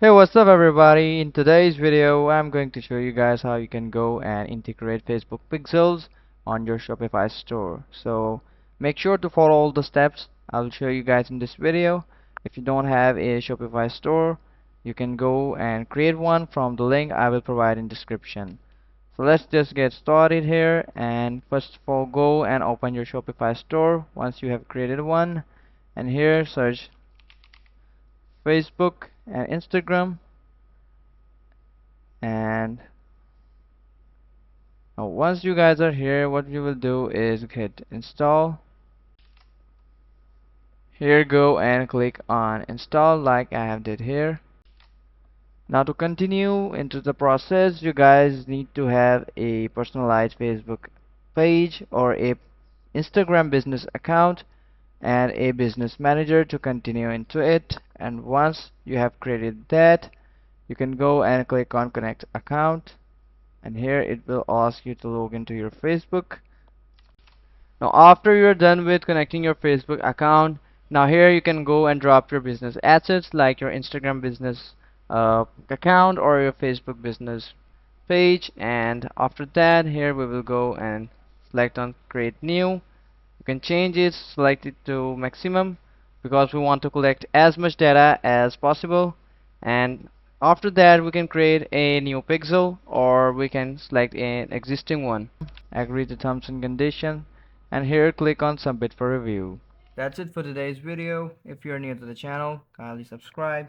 Hey, what's up everybody? In today's video, I'm going to show you guys how you can go and integrate Facebook pixels on your Shopify store. So make sure to follow all the steps I'll show you guys in this video. If you don't have a Shopify store, you can go and create one from the link I will provide in description. So let's just get started here, and first of all go and open your Shopify store once you have created one, and here search Facebook and Instagram. And now once you guys are here, what you will do is hit install. Here, go and click on install like I have did here. Now to continue into the process, you guys need to have a personalized Facebook page or a Instagram business account and a business manager to continue into it. And once you have created that, you can go and click on connect account, and here it will ask you to log into your Facebook. Now after you're done with connecting your Facebook account, now here you can go and drop your business assets like your Instagram business account or your Facebook business page. And after that, here we will go and select on create new. You can change it, select it to maximum because we want to collect as much data as possible. And after that, we can create a new pixel or we can select an existing one. Agree to terms and conditions, and here click on submit for review. That's it for today's video. If you're new to the channel, kindly subscribe,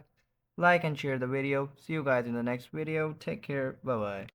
like and share the video. See you guys in the next video. Take care. Bye bye.